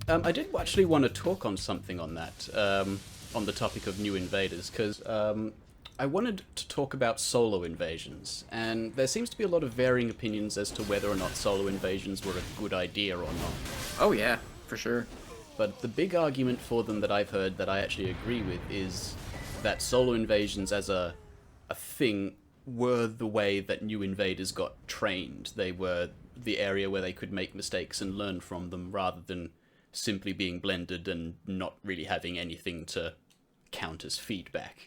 I did actually want to talk on something on that, on the topic of new invaders, because I wanted to talk about solo invasions, and there seems to be a lot of varying opinions as to whether or not solo invasions were a good idea or not. Oh yeah, for sure. But the big argument for them that I've heard that I actually agree with is that solo invasions as a thing were the way that new invaders got trained. They were the area where they could make mistakes and learn from them rather than simply being blended and not really having anything to count as feedback.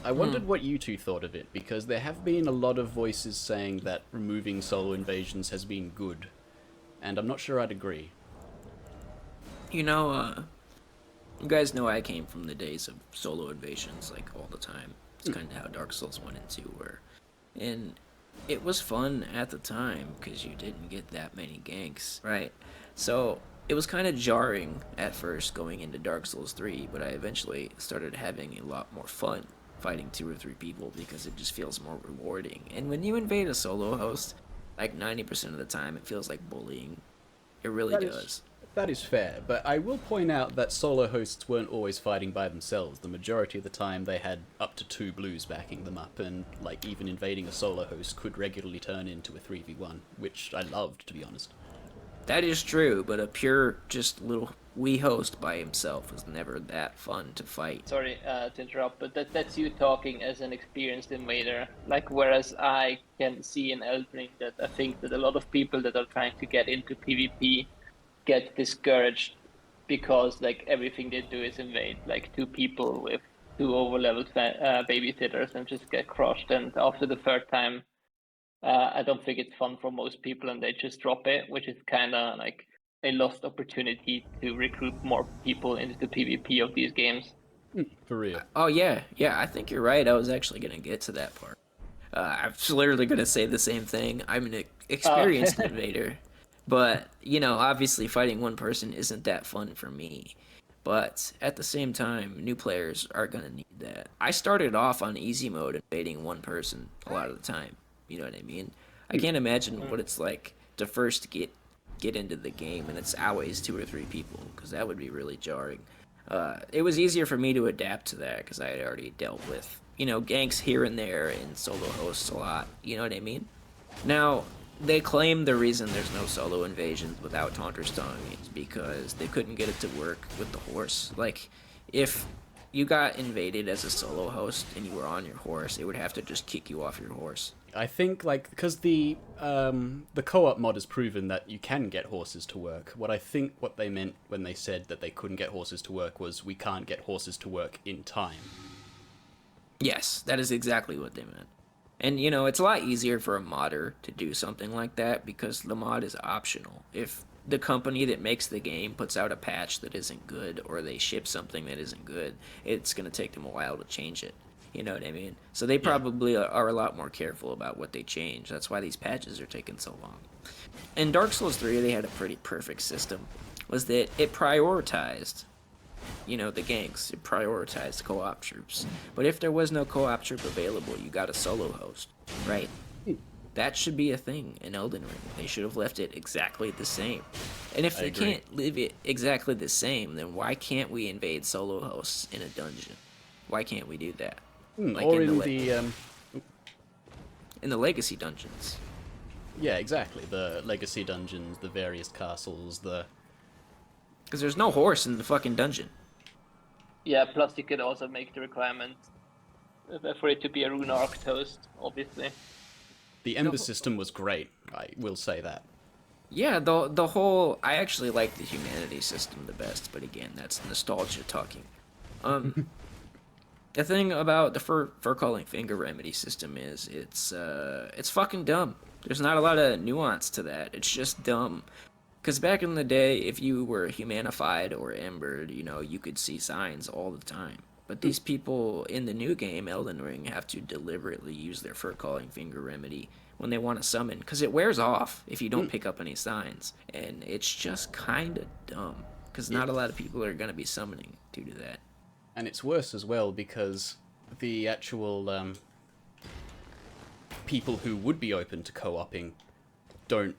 I wondered what you two thought of it, because there have been a lot of voices saying that removing solo invasions has been good, and I'm not sure I'd agree. You know, you guys know I came from the days of solo invasions, like, all the time. It's kind of how Dark Souls 1 and 2 were. And it was fun at the time, because you didn't get that many ganks, right? So, it was kind of jarring at first going into Dark Souls 3, but I eventually started having a lot more fun fighting 2 or 3 people, because it just feels more rewarding. And when you invade a solo host, like 90% of the time, it feels like bullying. It really does. That is fair, but I will point out that solo hosts weren't always fighting by themselves. The majority of the time they had up to 2 blues backing them up, and like even invading a solo host could regularly turn into a 3v1, which I loved, to be honest. That is true, but a pure, just little wee host by himself was never that fun to fight. Sorry to interrupt, but that's you talking as an experienced invader. Like, whereas I can see in Elden Ring that I think that a lot of people that are trying to get into PvP get discouraged because like everything they do is invade, like 2 people with 2 overleveled babysitters and just get crushed. And after the 3rd time, I don't think it's fun for most people, and they just drop it, which is kind of like a lost opportunity to recruit more people into the PvP of these games. For real. Oh yeah, I think you're right. I was actually gonna get to that part. I was literally gonna say the same thing. I'm an experienced invader, but you know, obviously fighting one person isn't that fun for me. But at the same time, new players are gonna need that. I started off on easy mode invading one person a lot of the time. You know what I mean? I can't imagine what it's like to first get into the game and it's always 2 or 3 people, because that would be really jarring. It was easier for me to adapt to that because I had already dealt with, you know, ganks here and there and solo hosts a lot. You know what I mean? Now, they claim the reason there's no solo invasions without Taunter's Tongue is because they couldn't get it to work with the horse. Like, if you got invaded as a solo host and you were on your horse, it would have to just kick you off your horse. I think, like, because the co-op mod has proven that you can get horses to work. What they meant when they said that they couldn't get horses to work was we can't get horses to work in time. Yes, that is exactly what they meant. And, you know, it's a lot easier for a modder to do something like that because the mod is optional. If the company that makes the game puts out a patch that isn't good, or they ship something that isn't good, it's going to take them a while to change it. You know what I mean? So they probably are a lot more careful about what they change. That's why these patches are taking so long. In Dark Souls 3, they had a pretty perfect system. Was that it prioritized, you know, the ganks. It prioritized co-op troops. But if there was no co-op troop available, you got a solo host, right? That should be a thing in Elden Ring. They should have left it exactly the same. And if they can't leave it exactly the same, then why can't we invade solo hosts in a dungeon? Why can't we do that? Like or in the legacy dungeons. Yeah, exactly. The legacy dungeons, the various castles, Because there's no horse in the fucking dungeon. Yeah, plus you could also make the requirement for it to be a rune arc host, obviously. The Ember system was great, I will say that. Yeah, the whole... I actually like the humanity system the best, but again, that's nostalgia talking. The thing about the fur-calling finger remedy system is it's fucking dumb. There's not a lot of nuance to that. It's just dumb. Because back in the day, if you were humanified or embered, you know, you could see signs all the time. But these people in the new game, Elden Ring, have to deliberately use their fur-calling finger remedy when they want to summon, because it wears off if you don't pick up any signs. And it's just kind of dumb, because not a lot of people are going to be summoning due to that. And it's worse as well because the actual people who would be open to co-oping don't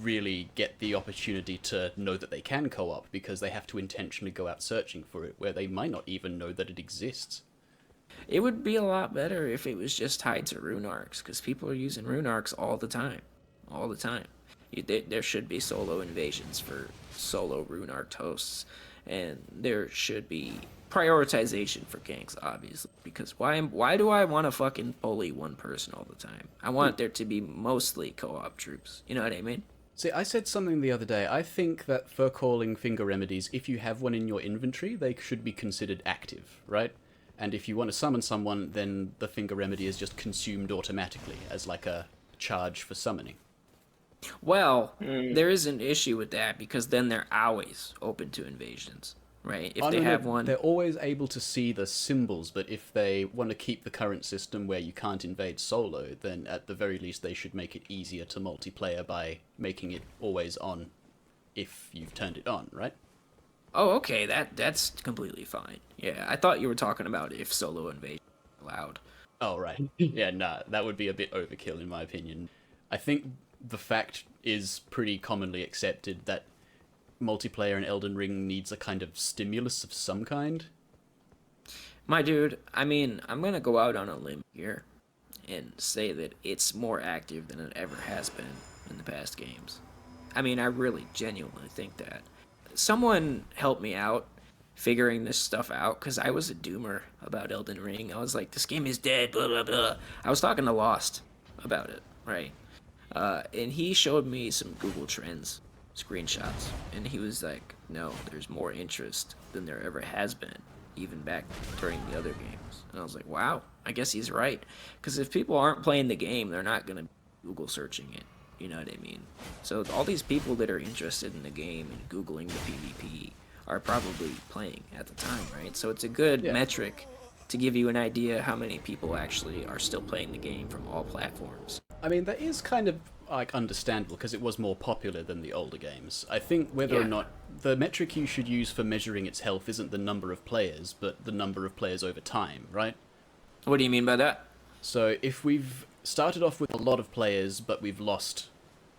really get the opportunity to know that they can co-op, because they have to intentionally go out searching for it, where they might not even know that it exists. It would be a lot better if it was just tied to rune arcs, because people are using rune arcs all the time. All the time. There should be solo invasions for solo rune arc hosts, and there should be prioritization for ganks, obviously, because why do I want to fucking bully one person all the time? I want there to be mostly co-op troops. You know what I mean? See, I said something the other day. I think that for calling finger remedies, if you have one in your inventory, they should be considered active, right? And if you want to summon someone, then the finger remedy is just consumed automatically as like a charge for summoning. Well, there is an issue with that, because then they're always open to invasions, right? If they have one, they're always able to see the symbols, but if they want to keep the current system where you can't invade solo, then at the very least they should make it easier to multiplayer by making it always on if you've turned it on, right? oh, okay, that's completely fine. Yeah, I thought you were talking about if solo invasion allowed. Oh, right. Yeah, nah, that would be a bit overkill in my opinion. I think the fact is pretty commonly accepted that multiplayer in Elden Ring needs a kind of stimulus of some kind. My dude, I mean, I'm gonna go out on a limb here and say that it's more active than it ever has been in the past games. I mean, I really genuinely think that. Someone help me out figuring this stuff out, because I was a doomer about Elden Ring. I was like, this game is dead, blah, blah, blah. I was talking to Lost about it, right? And he showed me some Google Trends screenshots, and he was like, no, there's more interest than there ever has been, even back during the other games. And I was like, wow, I guess he's right. Because if people aren't playing the game, they're not going to be Google searching it. You know what I mean? So all these people that are interested in the game and Googling the PvP are probably playing at the time, right? So it's a good metric to give you an idea how many people actually are still playing the game from all platforms. I mean, that is kind of like understandable because it was more popular than the older games. I think whether or not the metric you should use for measuring its health isn't the number of players, but the number of players over time, right? What do you mean by that? So if we've started off with a lot of players, but we've lost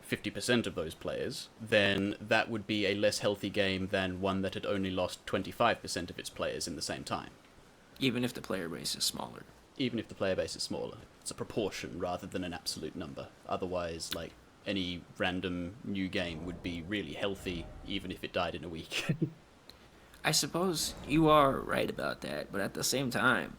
50% of those players, then that would be a less healthy game than one that had only lost 25% of its players in the same time. Even if the player base is smaller. Even if the player base is smaller. It's a proportion rather than an absolute number. Otherwise, like, any random new game would be really healthy, even if it died in a week. I suppose you are right about that, but at the same time,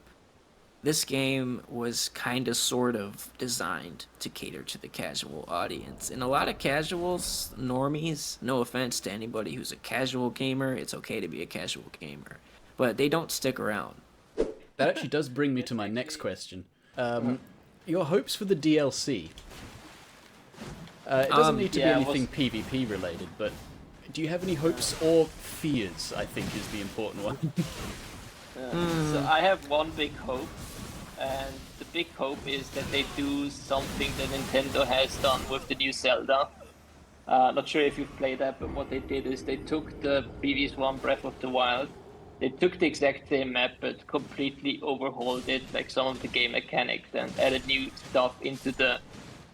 this game was kind of sort of designed to cater to the casual audience. And a lot of casuals, normies, no offense to anybody who's a casual gamer, it's okay to be a casual gamer, but they don't stick around. That actually does bring me to my next question. Your hopes for the DLC? It doesn't need to be anything PvP related, but do you have any hopes or fears, I think is the important one. So I have one big hope, and the big hope is that they do something that Nintendo has done with the new Zelda. Not sure if you've played that, but what they did is they took the previous one, Breath of the Wild, they took the exact same map but completely overhauled it, like some of the game mechanics, and added new stuff into the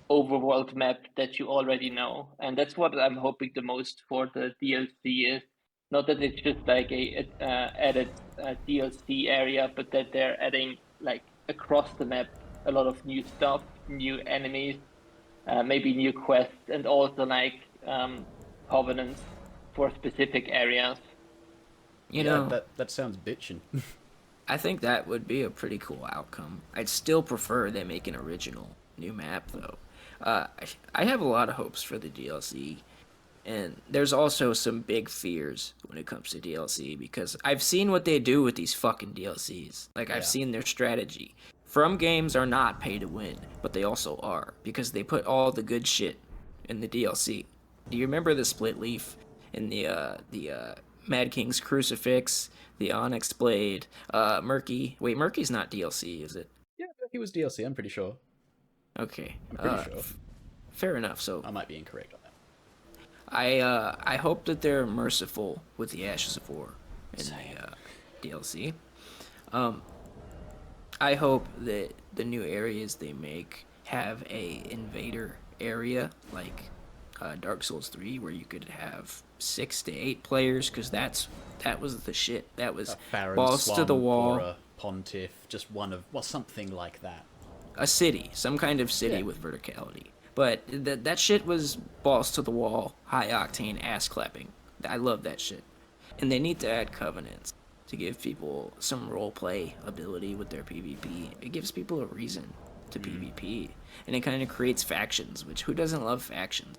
overworld map that you already know. And that's what I'm hoping the most for the DLC is. Not that it's just like a added DLC area, but that they're adding like across the map a lot of new stuff, new enemies, maybe new quests, and also like covenants for specific areas. You know, that sounds bitchin'. I think that would be a pretty cool outcome. I'd still prefer they make an original new map, though. I have a lot of hopes for the DLC, and there's also some big fears when it comes to DLC, because I've seen what they do with these fucking DLCs. Like, I've seen their strategy. From games are not pay to win, but they also are, because they put all the good shit in the DLC. Do you remember the split leaf in the Mad King's Crucifix, the Onyx Blade, Murky? Wait, Murky's not DLC, is it? Yeah, he was DLC, I'm pretty sure. Okay. I'm pretty sure. Fair enough, so... I might be incorrect on that. I hope that they're merciful with the Ashes of War in the DLC. I hope that the new areas they make have a invader area, like Dark Souls 3, where you could have 6 to 8 players, because that was the shit. That was Baron balls to the Swamp wall. or a Pontiff, just one of, well, something like that. A city, some kind of city Yeah. with verticality. But that shit was balls to the wall, high octane, ass clapping. I love that shit. And they need to add covenants to give people some role play ability with their PvP. It gives people a reason to PvP, and it kind of creates factions. Which, who doesn't love factions?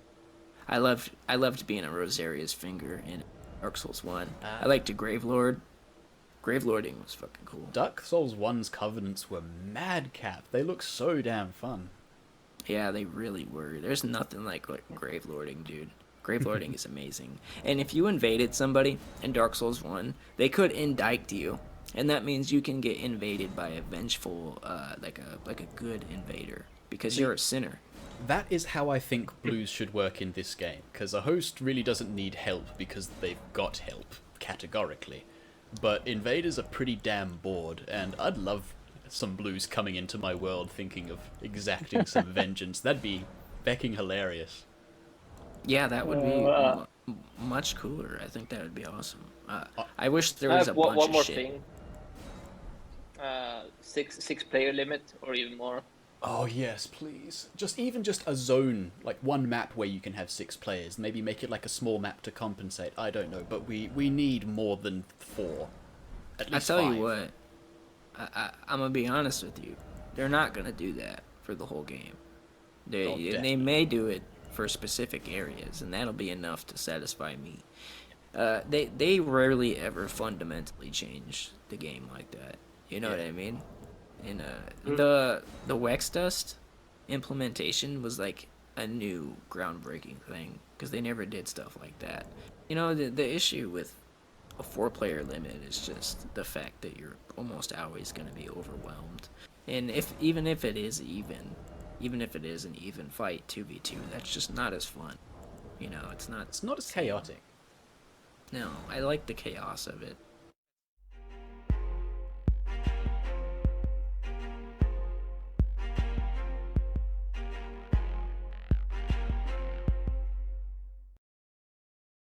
I loved being a Rosaria's finger in Dark Souls 1. I liked a Gravelord. Gravelording was fucking cool. Dark Souls 1's Covenants were madcap. They look so damn fun. Yeah, they really were. There's nothing like Gravelording, dude. Gravelording is amazing. And if you invaded somebody in Dark Souls 1, they could indict you. And that means you can get invaded by a vengeful, like a good invader. Because you're a sinner. That is how I think blues should work in this game, because a host really doesn't need help because they've got help, categorically. But invaders are pretty damn bored, and I'd love some blues coming into my world thinking of exacting some vengeance. That'd be becking hilarious. Yeah, that would be much cooler. I think that would be awesome. I wish there was a bunch one of more shit. thing. Six player limit or even more. Oh yes, please. Just a zone, like one map where you can have 6 players. Maybe make it like a small map to compensate. I don't know, but we need more than 4. At least I tell 5. you what, I'm gonna be honest with you. They're not gonna do that for the whole game. They definitely. may do it for specific areas, and that'll be enough to satisfy me. They rarely ever fundamentally change the game like that. You know what I mean? And the Wex Dust implementation was like a new groundbreaking thing, because they never did stuff like that. You know, the issue with a 4-player limit is just the fact that you're almost always going to be overwhelmed. And even if it is an even fight 2v2, that's just not as fun. You know, it's not It's not as chaotic. No, I like the chaos of it.